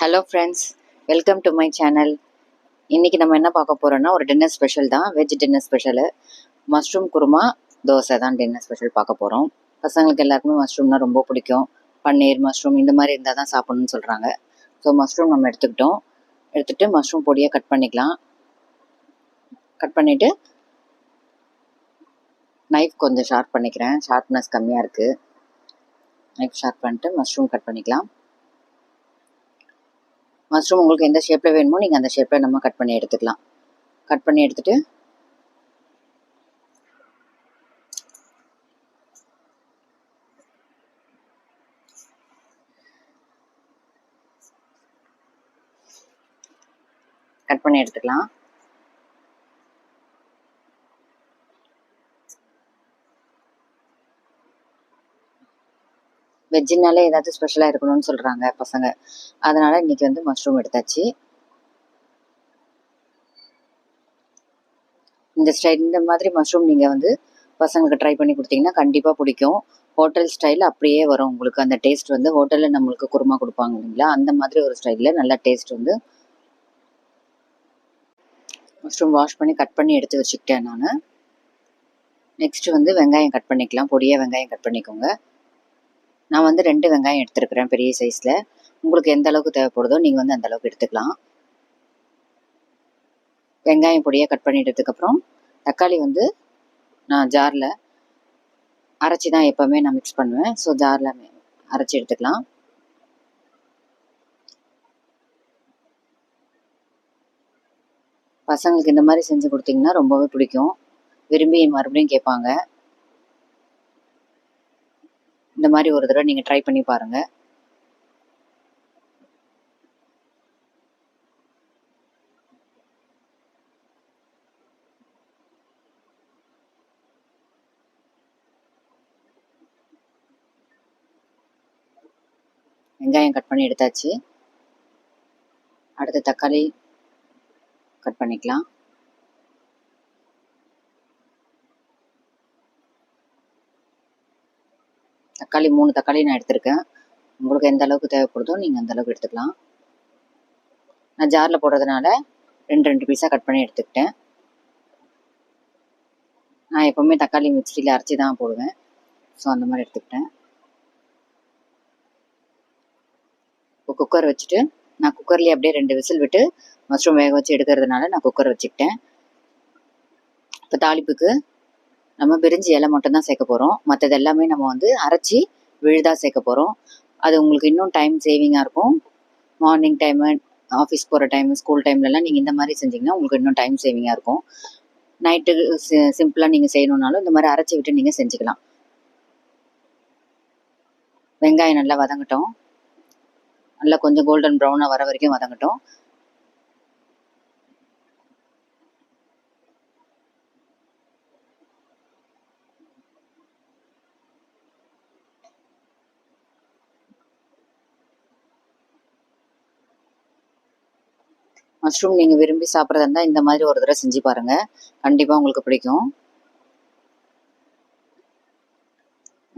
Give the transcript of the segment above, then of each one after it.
Hello friends, welcome to my channel. இன்றைக்கி நம்ம என்ன பார்க்க போகிறோன்னா ஒரு டின்னர் ஸ்பெஷல் தான், veg dinner special. Mushroom kurma dosa தான் டின்னர் ஸ்பெஷல் பார்க்க போகிறோம். பசங்களுக்கு எல்லாருக்குமே மஷ்ரூம்னா ரொம்ப பிடிக்கும். பன்னீர் மஷ்ரூம் இந்த மாதிரி இருந்தால் தான் சாப்பிட்ணுன்னு சொல்கிறாங்க. ஸோ மஷ்ரூம் நம்ம எடுத்துகிட்டு மஷ்ரூம் பொடியை கட் பண்ணிக்கலாம். கட் பண்ணிவிட்டு நைஃப் கொஞ்சம் ஷார்ப் பண்ணிக்கிறேன், ஷார்ப்னஸ் கம்மியாக இருக்குது. நைஃப் ஷார்ப் பண்ணிட்டு மஷ்ரூம் கட் பண்ணிக்கலாம். மஷ்ரூம் உங்களுக்கு எந்த ஷேப்பில் வேணுமோ நீங்கள் அந்த ஷேப்பில் நம்ம கட் பண்ணி எடுத்துக்கலாம். கட் பண்ணி எடுத்துகிட்டு எடுத்துக்கலாம். வெஜ்ஜினாலே ஏதாவது ஸ்பெஷலாக இருக்கணும்னு சொல்கிறாங்க பசங்க, அதனால் இன்றைக்கி வந்து மஷ்ரூம் எடுத்தாச்சு. இந்த மாதிரி மஷ்ரூம் நீங்கள் வந்து பசங்களுக்கு ட்ரை பண்ணி கொடுத்தீங்கன்னா கண்டிப்பாக பிடிக்கும். ஹோட்டல் ஸ்டைல் அப்படியே வரும் உங்களுக்கு. அந்த டேஸ்ட் வந்து ஹோட்டலில் நம்மளுக்கு குருமா கொடுப்பாங்க இல்லைங்களா, அந்த மாதிரி ஒரு ஸ்டைலில் நல்ல டேஸ்ட் வந்து. மஷ்ரூம் வாஷ் பண்ணி கட் பண்ணி எடுத்து வச்சுக்கிட்டேன் நான். நெக்ஸ்ட்டு வந்து வெங்காயம் கட் பண்ணிக்கலாம். பொடியாக வெங்காயம் கட் பண்ணிக்கோங்க. நான் வந்து 2 வெங்காயம் எடுத்துருக்கிறேன் பெரிய சைஸில். உங்களுக்கு எந்த அளவுக்கு தேவைப்படுதோ நீங்கள் வந்து அந்த அளவுக்கு எடுத்துக்கலாம். வெங்காயம் பொடியாக கட் பண்ணிட்டதுக்கப்புறம் தக்காளி வந்து நான் ஜாரில் அரைச்சி தான் எப்போவுமே நான் மிக்ஸ் பண்ணுவேன். ஸோ ஜாரில் அரைச்சி எடுத்துக்கலாம். பசங்களுக்கு இந்த மாதிரி செஞ்சு கொடுத்தீங்கன்னா ரொம்பவே பிடிக்கும், விரும்பி மறுபடியும் கேட்பாங்க. இந்த மாதிரி ஒரு தடவை நீங்கள் ட்ரை பண்ணி பாருங்கள். வெங்காயம் கட் பண்ணி எடுத்தாச்சு. அடுத்து தக்காளி கட் பண்ணிக்கலாம். தக்காளி 3 தக்காளி நான் எடுத்திருக்கேன். உங்களுக்கு எந்த அளவுக்கு தேவைப்படுதோ நீங்கள் அந்த அளவுக்கு எடுத்துக்கலாம். நான் ஜாரில் போடுறதுனால 2 பீஸாக கட் பண்ணி எடுத்துக்கிட்டேன். நான் எப்போவுமே தக்காளி மிக்சியில் அரைச்சி தான் போடுவேன். ஸோ அந்த மாதிரி எடுத்துக்கிட்டேன். இப்போ குக்கர் வச்சுட்டு நான் குக்கர்லேயே அப்படியே 2 விசில் விட்டு மஷ்ரூம் வேக வச்சு எடுக்கிறதுனால நான் குக்கர் வச்சுக்கிட்டேன். இப்போ தாளிப்புக்கு நம்ம பிரிஞ்சி இலை மட்டும் தான் சேர்க்க போகிறோம். மற்றது எல்லாமே நம்ம வந்து அரைச்சி விழுதாக சேர்க்க போகிறோம். அது உங்களுக்கு இன்னும் டைம் சேவிங்காக இருக்கும். மார்னிங் டைமு, ஆஃபீஸ் போகிற டைமு, ஸ்கூல் டைம்லலாம் நீங்கள் இந்த மாதிரி செஞ்சிங்கன்னா உங்களுக்கு இன்னும் டைம் சேவிங்காக இருக்கும். நைட்டுக்கு சிம்பிளாக நீங்கள் செய்யணுன்னாலும் இந்த மாதிரி அரைச்சி விட்டு நீங்கள் செஞ்சுக்கலாம். வெங்காயம் நல்லா வதங்கட்டும். நல்லா கொஞ்சம் கோல்டன் ப்ரௌனாக வர வரைக்கும் வதங்கட்டும். மஷ்ரூம் நீங்கள் விரும்பி சாப்பிட்றதா இருந்தால் இந்த மாதிரி ஒரு தடவை செஞ்சு பாருங்கள், கண்டிப்பாக உங்களுக்கு பிடிக்கும்.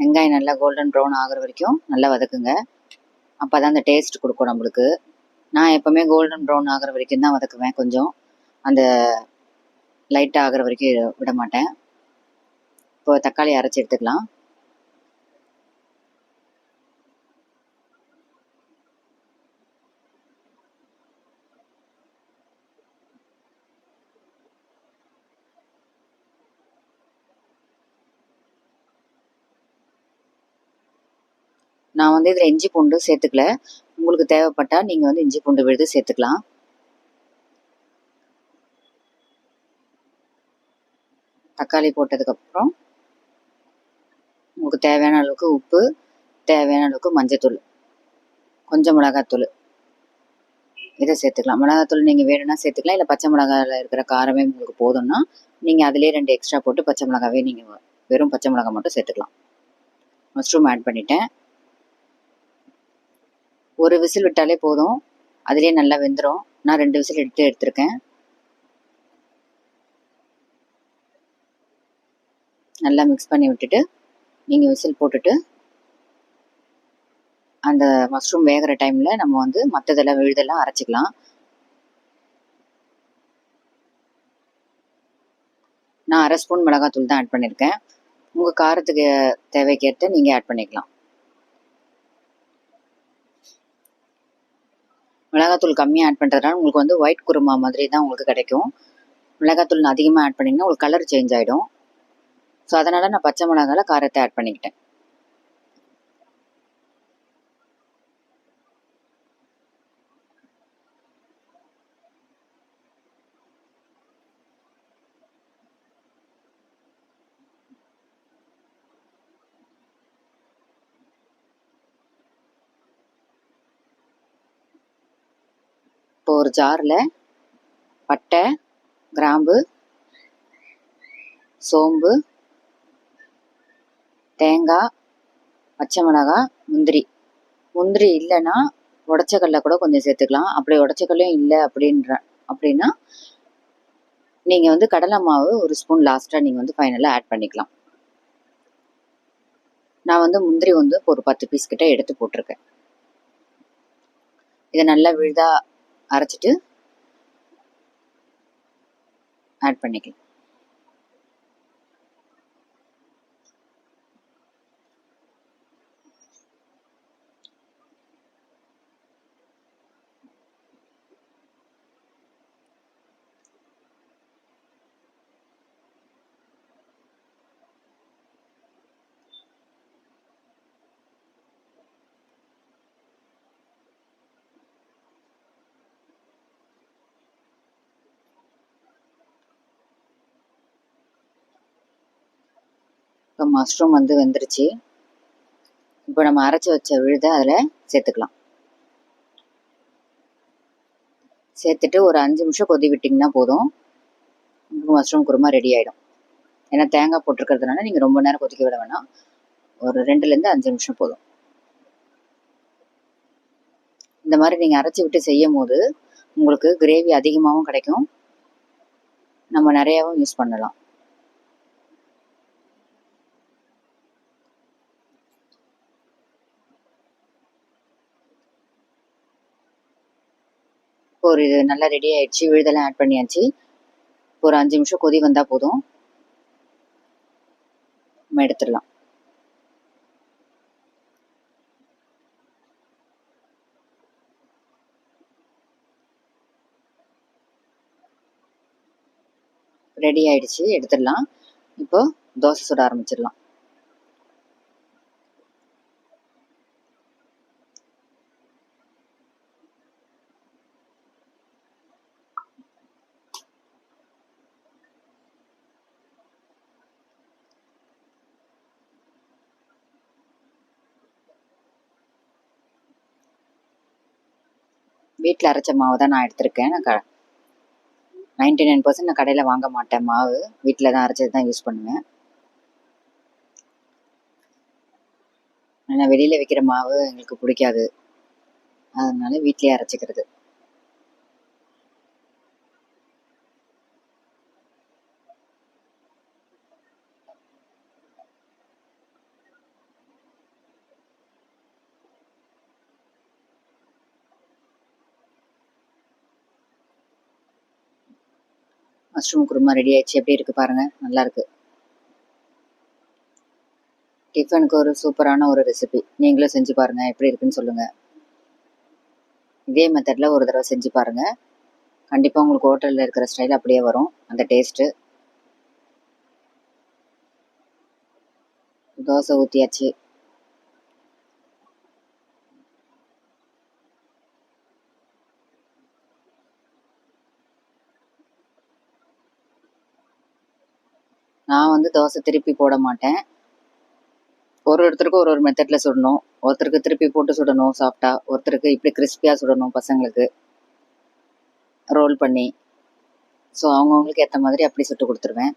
வெங்காயம் நல்லா கோல்டன் ப்ரௌன் ஆகிற வரைக்கும் நல்லா வதக்குங்க. அப்போ தான் அந்த டேஸ்ட் கொடுக்கும் நம்மளுக்கு. நான் எப்போவுமே கோல்டன் ப்ரௌன் ஆகிற வரைக்கும் தான் வதக்குவேன். கொஞ்சம் அந்த லைட்டாக ஆகிற வரைக்கும் விட மாட்டேன். இப்போ தக்காளி அரைச்சி எடுத்துக்கலாம். நான் வந்து இதில் இஞ்சி பூண்டு சேர்த்துக்கல. உங்களுக்கு தேவைப்பட்டால் நீங்கள் வந்து இஞ்சி பூண்டு விழுது சேர்த்துக்கலாம். தக்காளி போட்டதுக்கப்புறம் உங்களுக்கு தேவையான அளவுக்கு உப்பு, தேவையான அளவுக்கு மஞ்சத்தூள், கொஞ்சம் மிளகாத்தூள் இதை சேர்த்துக்கலாம். மிளகாத்தூள் நீங்கள் வேணும்னா சேர்த்துக்கலாம். இல்லை பச்சை மிளகாயில் இருக்கிற காரமே உங்களுக்கு போதும்னா நீங்கள் அதிலே 2 எக்ஸ்ட்ரா போட்டு பச்சை மிளகாவே நீங்கள் வெறும் பச்சை மிளகா மட்டும் சேர்த்துக்கலாம். மஷ்ரூம் ஆட் பண்ணிட்டேன். ஒரு விசில் விட்டாலே போதும், அதிலே நல்லா வெந்துடும். நான் 2 விசில் எடுத்திருக்கேன். நல்லா மிக்ஸ் பண்ணி விட்டுட்டு நீங்கள் விசில் போட்டுட்டு அந்த மஷ்ரூம் வேகிற டைமில் நம்ம வந்து மற்றதெல்லாம் விழுதெல்லாம் அரைச்சிக்கலாம். நான் 1/2 ஸ்பூன் மிளகாத்தூள் தான் ஆட் பண்ணியிருக்கேன். உங்கள் காரத்துக்கு தேவைக்கேற்ற நீங்கள் ஆட் பண்ணிக்கலாம். மிளகாத்தூள் கம்மியாக ஆட் பண்ணுறதுனால உங்களுக்கு வந்து ஒயிட் குருமா மாதிரி தான் உங்களுக்கு கிடைக்கும். மிளகாத்தூள் அதிகமாக ஆட் பண்ணிங்கன்னா உங்களுக்கு கலர் சேஞ்ச் ஆகிடும். ஸோ அதனால் நான் பச்சை மிளகால காரத்தை ஆட் பண்ணிக்கிட்டேன். இப்போ ஒரு ஜாரில் பட்டை, கிராம்பு, சோம்பு, தேங்காய், பச்சை மிளகாய், முந்திரி இல்லைன்னா உடச்சக்கல்ல கூட கொஞ்சம் சேர்த்துக்கலாம். அப்படி உடச்சக்கல்லையும் இல்லை அப்படின்னா நீங்கள் வந்து கடலை மாவு ஒரு ஸ்பூன் லாஸ்ட்டாக நீங்கள் வந்து ஃபைனலாக ஆட் பண்ணிக்கலாம். நான் வந்து முந்திரி வந்து ஒரு 10 பீஸ் கிட்ட எடுத்து போட்டிருக்கேன். இதை நல்லா விழுதா அரைச்சிட்டு ஆட் பண்ணிக்கலாம். இப்போ மஷ்ரூம் வந்து வெந்துருச்சு. இப்போ நம்ம அரைச்சி வச்ச விழுதை அதில் சேர்த்துக்கலாம். சேர்த்துட்டு ஒரு 5 நிமிஷம் கொதி விட்டிங்கன்னா போதும், மஷ்ரூம் குருமா ரெடி ஆகிடும். ஏன்னா தேங்காய் போட்டிருக்கிறதுனால நீங்கள் ரொம்ப நேரம் கொதிக்க விட வேணாம். ஒரு 2லேருந்து 5 நிமிஷம் போதும். இந்த மாதிரி நீங்கள் அரைச்சி விட்டு செய்யும் போது உங்களுக்கு கிரேவி அதிகமாகவும் கிடைக்கும், நம்ம நிறையாவும் யூஸ் பண்ணலாம். ஒரு இது நல்லா ரெடி ஆயிடுச்சு. விழுதெல்லாம் ஆட் பண்ணியாச்சு. ஒரு 5 நிமிஷம் கொதி வந்தால் போதும், நம்ம எடுத்துடலாம். ரெடி ஆயிடுச்சு, எடுத்துடலாம். இப்போ தோசை சுட ஆரம்பிச்சிடலாம். வீட்டில் அரைச்ச மாவு தான் நான் எடுத்திருக்கேன். 99% நான் கடையில் வாங்க மாட்டேன் மாவு. வீட்டில் தான் அரைச்சது தான் யூஸ் பண்ணுவேன். ஆனால் வெளியில் விற்கிற மாவு எங்களுக்கு பிடிக்காது, அதனால வீட்டிலேயே அரைச்சிக்கிறது. மஷ்ரூம் குருமா ரெடி ஆயிடுச்சு. எப்படி இருக்குது பாருங்கள், நல்லாயிருக்கு. டிஃபனுக்கு ஒரு சூப்பரான ஒரு ரெசிபி. நீங்களும் செஞ்சு பாருங்கள், எப்படி இருக்குன்னு சொல்லுங்கள். இதே மெத்தடில் ஒரு தடவை செஞ்சு பாருங்கள். கண்டிப்பாக உங்களுக்கு ஹோட்டலில் இருக்கிற ஸ்டைல் அப்படியே வரும், அந்த டேஸ்ட்டு. தோசை ஊற்றியாச்சு. நான் வந்து தோசை திருப்பி போட மாட்டேன். ஒருத்தருக்கும் ஒரு மெத்தடில் சுடணும். ஒருத்தருக்கு திருப்பி போட்டு சுடணும் சாஃப்டா, ஒருத்தருக்கு இப்படி கிறிஸ்பியாக சுடணும் பசங்களுக்கு ரோல் பண்ணி. ஸோ அவங்கவுங்களுக்கு ஏற்ற மாதிரி அப்படி சுட்டு கொடுத்துருவேன்.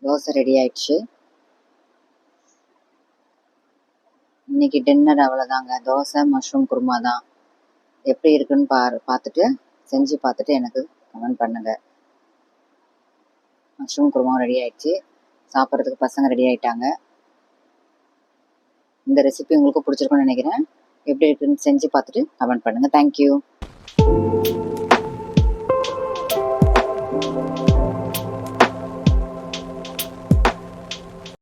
தோசை ரெடி ஆயிடுச்சு. இன்னைக்கு டின்னர் அவ்வளோதாங்க. தோசை மஷ்ரூம் குருமா தான். எப்படி இருக்குன்னு பார்த்துட்டு செஞ்சு பார்த்துட்டு எனக்கு கமெண்ட் பண்ணுங்க. மஷ்ரூம் குருமாவும் ரெடி ஆயிடுச்சு. சாப்பிட்றதுக்கு பசங்க ரெடி ஆயிட்டாங்க. இந்த ரெசிபி உங்களுக்கு பிடிச்சிருக்குன்னு நினைக்கிறேன். எப்படி இருக்குன்னு செஞ்சு பார்த்துட்டு கமெண்ட் பண்ணுங்க. தேங்க்யூ.